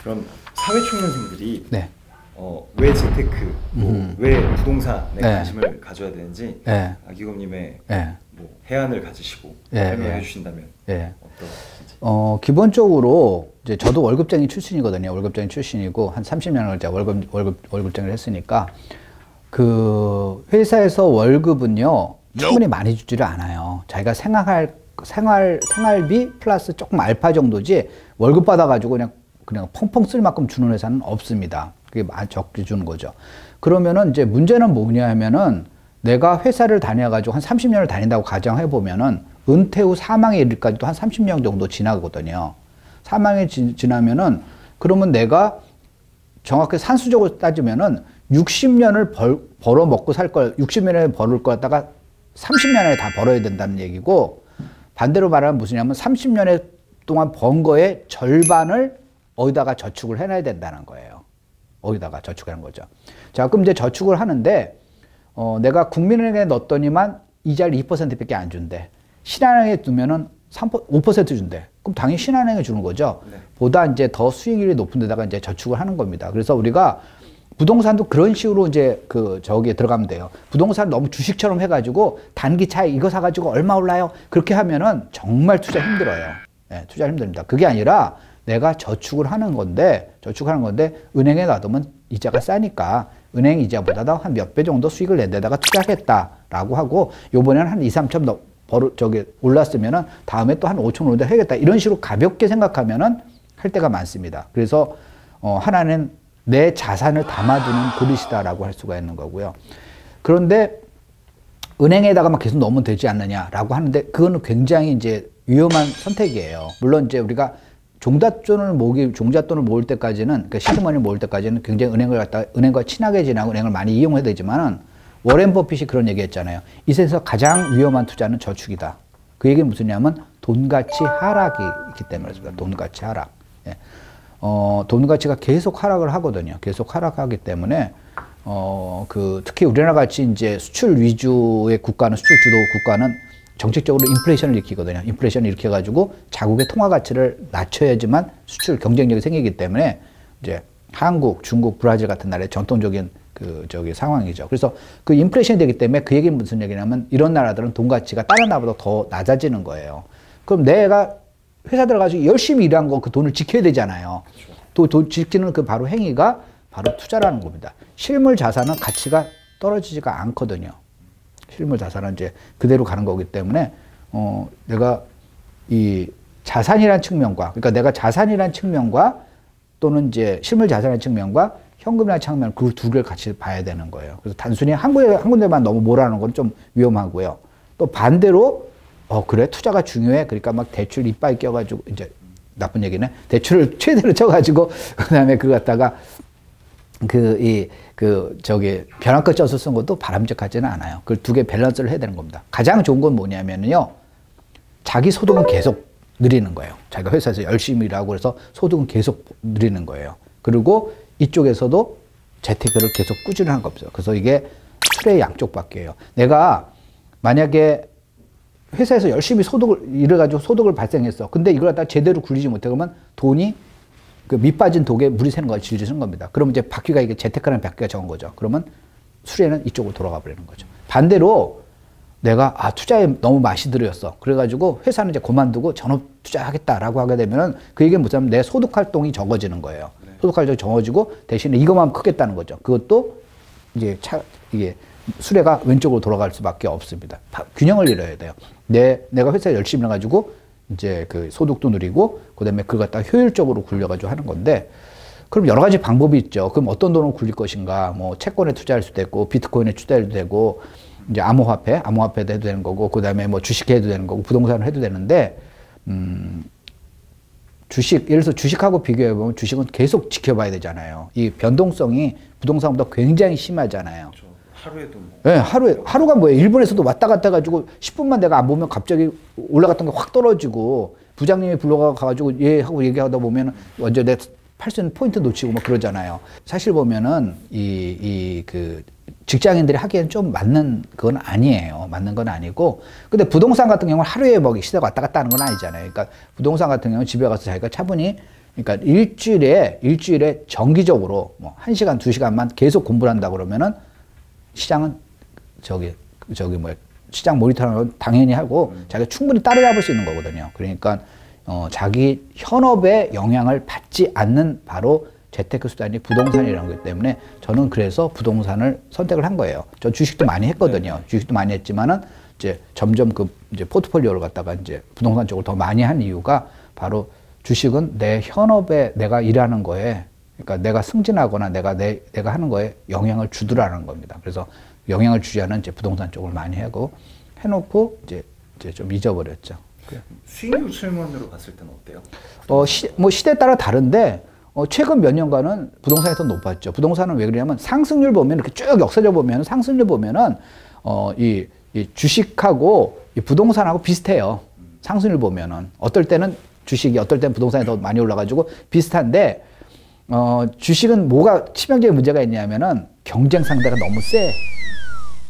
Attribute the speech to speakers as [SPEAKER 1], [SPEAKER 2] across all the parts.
[SPEAKER 1] 그럼 사회초년생들이
[SPEAKER 2] 네.
[SPEAKER 1] 왜 재테크, 왜 부동산에
[SPEAKER 2] 네.
[SPEAKER 1] 관심을 가져야 되는지
[SPEAKER 2] 네.
[SPEAKER 1] 아기곰님의
[SPEAKER 2] 네.
[SPEAKER 1] 뭐 해안을 가지시고
[SPEAKER 2] 네.
[SPEAKER 1] 설명해
[SPEAKER 2] 네.
[SPEAKER 1] 주신다면
[SPEAKER 2] 네.
[SPEAKER 1] 어떠신지.
[SPEAKER 2] 기본적으로 이제 저도 월급쟁이 출신이거든요. 월급쟁이 출신이고 한 30년을 제가 월급쟁이를 했으니까 그 회사에서 월급은요 충분히 많이 주지를 않아요. 자기가 생활비 플러스 조금 알파 정도지 월급 받아가지고 그냥 펑펑 쓸 만큼 주는 회사는 없습니다. 그게 적게 주는 거죠. 그러면은 이제 문제는 뭐냐 하면은 내가 회사를 다녀가지고 한 30년을 다닌다고 가정해 보면은 은퇴 후 사망에 이르기까지도 한 30년 정도 지나거든요. 사망에 지나면은 그러면 내가 정확히 산수적으로 따지면은 60년을 벌어 먹고 살 걸 60년에 벌을 거 갖다가 30년에 다 벌어야 된다는 얘기고, 반대로 말하면 무슨냐면 30년에 동안 번 거에 절반을 어디다가 저축을 해놔야 된다는 거예요. 어디다가 저축하는 거죠. 자, 그럼 이제 저축을 하는데 내가 국민은행에 넣었더니만 이자를 2%밖에 안 준대. 신한은행에 두면은 5% 준대. 그럼 당연히 신한은행에 주는 거죠. 네. 보다 이제 더 수익률이 높은 데다가 이제 저축을 하는 겁니다. 그래서 우리가 부동산도 그런 식으로 이제 저기에 들어가면 돼요. 부동산 너무 주식처럼 해가지고 단기 차익 이거 사가지고 얼마 올라요? 그렇게 하면은 정말 투자 힘들어요. 네, 투자 힘듭니다. 그게 아니라 내가 저축을 하는 건데, 은행에 놔두면 이자가 싸니까 은행 이자보다 한 몇 배 정도 수익을 낸 데다가 투자하겠다라고 하고, 요번에는 한 2, 3천 올랐으면은 다음에 또 한 5천 올라 해야겠다. 이런 식으로 가볍게 생각하면은 할 때가 많습니다. 그래서 하나는 내 자산을 담아두는 그릇이다라고 할 수가 있는 거고요. 그런데 은행에다가 계속 넣으면 되지 않느냐라고 하는데, 그거는 굉장히 이제 위험한 선택이에요. 물론 이제 우리가 종잣돈을 모을 때까지는, 그러니까 시드머니를 모을 때까지는 굉장히 은행과 친하게 지내고 은행을 많이 이용해야 되지만은, 워렌 버핏이 그런 얘기 했잖아요. 이 세상에서 가장 위험한 투자는 저축이다. 그 얘기는 무슨냐면 돈 가치 하락이 있기 때문에 그렇습니다. 돈 가치 하락. 예. 돈 가치가 계속 하락을 하거든요. 계속 하락하기 때문에 특히 우리나라 같이 이제 수출 위주의 국가는, 수출 주도 국가는 정책적으로 인플레이션을 일으키거든요. 인플레이션을 일으켜가지고 자국의 통화 가치를 낮춰야지만 수출 경쟁력이 생기기 때문에 이제 한국, 중국, 브라질 같은 나라의 전통적인 상황이죠. 그래서 그 인플레이션이 되기 때문에, 그 얘기는 무슨 얘기냐면 이런 나라들은 돈 가치가 다른 나라보다 더 낮아지는 거예요. 그럼 내가 회사 들어가서 열심히 일한 거 그 돈을 지켜야 되잖아요. 또 돈 지키는 그 바로 행위가 바로 투자라는 겁니다. 실물 자산은 가치가 떨어지지가 않거든요. 실물 자산은 이제 그대로 가는 거기 때문에 내가 이 자산이라는 측면과, 그러니까 내가 자산이라는 측면과 또는 이제 실물 자산이라는 측면과 현금이라는 측면, 그 두 개를 같이 봐야 되는 거예요. 그래서 단순히 한 군데만 너무 몰아하는 건 좀 위험하고요. 또 반대로 그래 투자가 중요해. 그러니까 막 대출 이빨 껴가지고, 이제 나쁜 얘기네. 대출을 최대로 쳐가지고 그다음에 그거 갖다가 변환권 쪄서 쓴 것도 바람직하지는 않아요. 그 두 개 밸런스를 해야 되는 겁니다. 가장 좋은 건 뭐냐면요, 자기 소득은 계속 늘리는 거예요. 자기가 회사에서 열심히 일하고 그래서 소득은 계속 늘리는 거예요. 그리고 이쪽에서도 재테크를 계속 꾸준히 하는 겁니다. 그래서 이게 술의 양쪽 바뀌어요. 내가 만약에 회사에서 열심히 일해가지고 소득을 발생했어. 근데 이걸 갖다 제대로 굴리지 못해. 그러면 돈이 그 밑빠진 독에 물이 새는 거야. 질질 새는 겁니다. 그러면 이제 바퀴가, 이게 재테크라는 바퀴가 적은 거죠. 그러면 수레는 이쪽으로 돌아가 버리는 거죠. 반대로 내가 투자에 너무 맛이 들였어. 그래가지고 회사는 이제 그만두고 전업 투자하겠다라고 하게 되면은, 그 얘기는 뭐냐면 내 소득 활동이 적어지는 거예요. 네. 소득 활동이 적어지고 대신에 이것만 크겠다는 거죠. 그것도 이제 이게 수레가 왼쪽으로 돌아갈 수밖에 없습니다. 균형을 이뤄야 돼요. 내가 회사에 열심히 해가지고 이제 그 소득도 누리고, 그 다음에 그걸 갖다 효율적으로 굴려가지고 하는 건데, 그럼 여러 가지 방법이 있죠. 그럼 어떤 돈을 굴릴 것인가? 뭐 채권에 투자할 수도 있고, 비트코인에 투자해도 되고, 이제 암호화폐도 해도 되는 거고, 그 다음에 뭐 주식해도 되는 거고, 부동산을 해도 되는데, 예를 들어서 주식하고 비교해보면 주식은 계속 지켜봐야 되잖아요. 이 변동성이 부동산보다 굉장히 심하잖아요.
[SPEAKER 1] 그렇죠. 하루에도 뭐.
[SPEAKER 2] 네, 하루가 뭐예요? 일본에서도 왔다 갔다 해가지고 10분만 내가 안 보면 갑자기 올라갔던 게 확 떨어지고, 부장님이 불러가가지고 하고 얘기하다 보면 먼저 내 팔 수 있는 포인트 놓치고 막 그러잖아요. 사실 보면은 그 직장인들이 하기엔 좀 맞는 건 아니에요. 맞는 건 아니고. 근데 부동산 같은 경우는 하루에 뭐 시대가 왔다 갔다 하는 건 아니잖아요. 그러니까 부동산 같은 경우는 집에 가서 자기가 차분히 그러니까 일주일에 정기적으로 뭐 1시간, 2시간만 계속 공부를 한다 그러면은 시장은 시장 모니터링을 당연히 하고 자기가 충분히 따라잡을 수 있는 거거든요. 그러니까 자기 현업에 영향을 받지 않는 바로 재테크 수단이 부동산이라는 거기 때문에 저는 그래서 부동산을 선택을 한 거예요. 저 주식도 많이 했거든요. 주식도 많이 했지만은 이제 점점 이제 포트폴리오를 갖다가 이제 부동산 쪽으로 더 많이 한 이유가 바로 주식은 내 현업에 내가 일하는 거에 그러니까 내가 승진하거나 내가 하는 거에 영향을 주더라는 겁니다. 그래서 영향을 주지 않은 이제 부동산 쪽을 많이 하고 해놓고 이제 좀 잊어버렸죠.
[SPEAKER 1] 수익률 측면으로 봤을 때는 어때요?
[SPEAKER 2] 뭐 시대에 따라 다른데 최근 몇 년간은 부동산이 더 높았죠. 부동산은 왜 그러냐면 상승률 보면 이렇게 쭉 역사적 보면 상승률 보면은 이 주식하고 이 부동산하고 비슷해요. 상승률 보면은 어떨 때는 주식이 어떨 때는 부동산이 더 많이 올라가지고 비슷한데 주식은 뭐가 치명적인 문제가 있냐면은 경쟁 상대가 너무 세.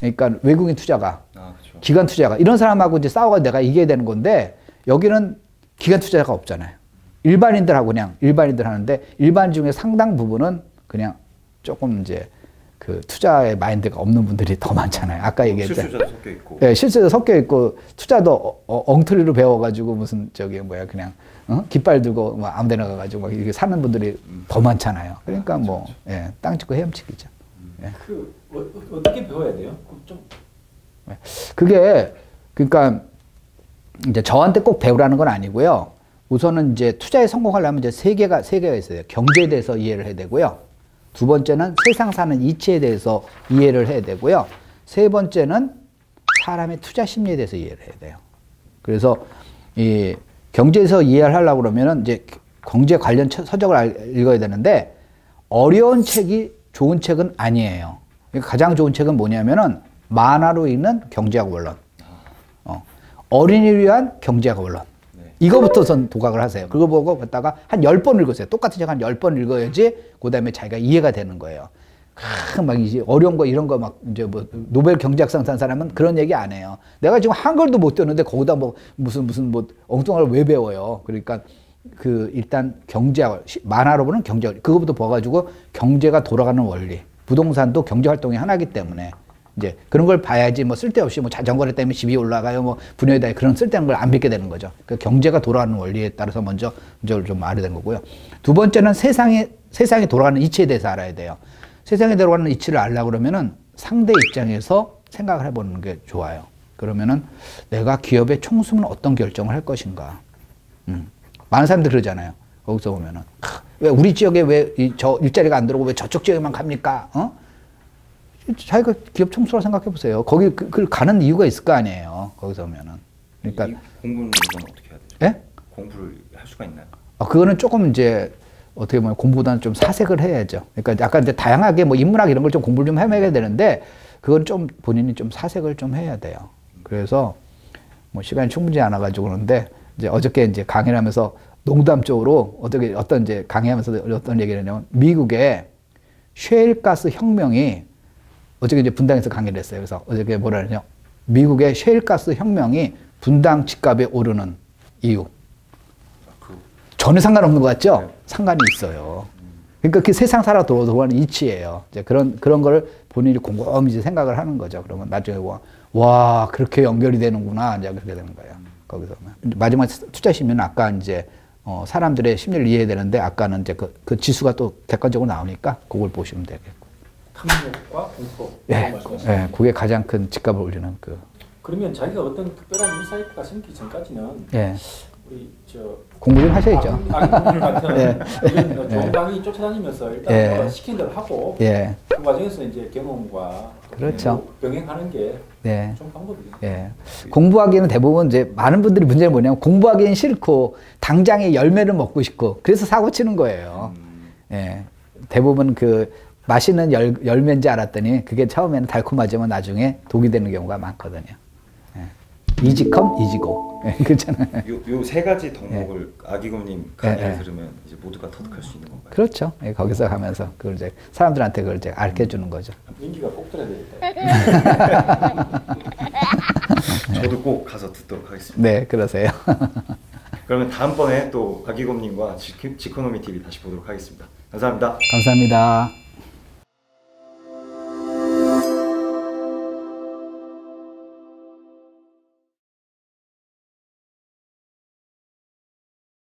[SPEAKER 2] 그러니까 외국인 투자가
[SPEAKER 1] 그렇죠.
[SPEAKER 2] 기관 투자가 이런 사람하고 이제 싸워가 내가 이겨야 되는 건데 여기는 기관 투자가 없잖아요. 일반인들 하는데 일반 중에 상당 부분은 그냥 조금 이제 그 투자의 마인드가 없는 분들이 더 많잖아요. 아까 얘기했죠.
[SPEAKER 1] 실수자도 섞여 있고.
[SPEAKER 2] 네, 실수도 섞여 있고 투자도 엉터리로 배워가지고 무슨 그냥 깃발 들고 뭐 아무데나 가가지고 막 이렇게 사는 분들이 더 많잖아요. 그러니까 뭐 땅 짚고 헤엄치기죠.
[SPEAKER 3] 어떻게 배워야 돼요?
[SPEAKER 2] 그게 그러니까 이제 저한테 꼭 배우라는 건 아니고요. 우선은 이제 투자에 성공하려면 이제 세 개가 있어요. 경제에 대해서 이해를 해야 되고요. 두 번째는 세상 사는 이치에 대해서 이해를 해야 되고요. 세 번째는 사람의 투자 심리에 대해서 이해를 해야 돼요. 그래서 이 경제에서 이해를 하려고 그러면은 이제 경제 관련 서적을 읽어야 되는데 어려운 책이 좋은 책은 아니에요. 그러니까 가장 좋은 책은 뭐냐면은 만화로 읽는 경제학 원론. 어린이를 위한 경제학 원론. 이거부터 선 도각을 하세요. 그거 보고 갖다가 한 10번 읽으세요. 똑같은 책 한 10번 읽어야지 그 다음에 자기가 이해가 되는 거예요. 막 이제 어려운 거 이런 거 막 이제 뭐 노벨 경제학상 탄 사람은 그런 얘기 안 해요. 내가 지금 한글도 못 배웠는데 거기다 뭐 무슨 뭐 엉뚱한 걸 왜 배워요. 그러니까 일단 경제학, 만화로 보는 경제학, 그거부터 봐가지고 경제가 돌아가는 원리. 부동산도 경제 활동의 하나이기 때문에 이제 그런 걸 봐야지 뭐 쓸데없이 뭐 자전거를 때문에 집이 올라가요 뭐 분야에다 그런 쓸데없는 걸 안 믿게 되는 거죠. 그 경제가 돌아가는 원리에 따라서 먼저 좀 알아야 되는 거고요. 두 번째는 세상이 돌아가는 이치에 대해서 알아야 돼요. 세상에 돌아가는 이치를 알려고 그러면은 상대 입장에서 생각을 해보는 게 좋아요. 그러면은 내가 기업에 총수는 어떤 결정을 할 것인가. 많은 사람들이 그러잖아요. 거기서 보면은 왜 우리 지역에 왜 저 일자리가 안 들어오고 왜 저쪽 지역에만 갑니까? 자기가 기업 총수라 생각해 보세요. 거기 그걸 가는 이유가 있을 거 아니에요. 거기서 오면은. 그러니까
[SPEAKER 1] 공부는 이건 어떻게 해야 되죠?
[SPEAKER 2] 예?
[SPEAKER 1] 공부를 할 수가 있나요?
[SPEAKER 2] 그거는 조금 이제 어떻게 보면 공부보다는 좀 사색을 해야죠. 그러니까 약간 이제 다양하게 뭐 인문학 이런 걸 좀 공부를 좀 해야 되는데 그건 좀 본인이 좀 사색을 좀 해야 돼요. 그래서 뭐 시간이 충분치 않아 가지고 그러는데 이제 어저께 이제 강의를 하면서 농담적으로 어떤 이제 강의하면서 어떤 얘기를 했냐면 미국의 셰일가스 혁명이 어저께 이제 분당에서 강의를 했어요. 그래서 어저께 뭐라 그러냐. 미국의 셰일가스 혁명이 분당 집값에 오르는 이유. 전혀 상관없는 것 같죠? 네. 상관이 있어요. 그러니까 그 세상 살아 돌아가는 이치예요. 이제 그런 걸 본인이 곰곰이 이제 생각을 하는 거죠. 그러면 나중에 와, 그렇게 연결이 되는구나. 이제 그렇게 되는 거예요. 거기서. 마지막 투자 심리는 아까 이제 사람들의 심리를 이해해야 되는데 아까는 이제 그 지수가 또 객관적으로 나오니까 그걸 보시면 되겠고.
[SPEAKER 3] 탐욕과 공포.
[SPEAKER 2] 예, 그게 가장 큰 집값을 올리는
[SPEAKER 3] 그러면 자기가 어떤 특별한 인사이트가 생기기 전까지는 우리
[SPEAKER 2] 공부 좀 하셔야죠.
[SPEAKER 3] 공부를 같은 이런 좋은 강의 쫓아다니면서 일단 시킨 대로 하고 그 과정에서 이제 경험과
[SPEAKER 2] 그렇죠.
[SPEAKER 3] 병행하는 게 좀 방법이에요.
[SPEAKER 2] 공부하기는 대부분 이제 많은 분들이 문제는 뭐냐면 공부하기는 싫고 당장의 열매를 먹고 싶고 그래서 사고 치는 거예요. 대부분 그 맛있는 열매인지 알았더니 그게 처음에는 달콤하지만 나중에 독이 되는 경우가 많거든요. 이지컴 이지고 그렇잖아요.
[SPEAKER 1] 요 세 가지 덕목을 아기곰님 강의를 들으면 이제 모두가 터득할 수 있는 건가요?
[SPEAKER 2] 그렇죠. 거기서 가면서 그걸 이제 사람들한테 그걸 이제 알게 해주는 거죠.
[SPEAKER 3] 민기가 꼭 들어야 되겠다.
[SPEAKER 1] 저도 꼭 가서 듣도록 하겠습니다.
[SPEAKER 2] 네, 그러세요.
[SPEAKER 1] 그러면 다음번에 또 아기곰님과 지코노미 TV 다시 보도록 하겠습니다. 감사합니다.
[SPEAKER 2] 감사합니다.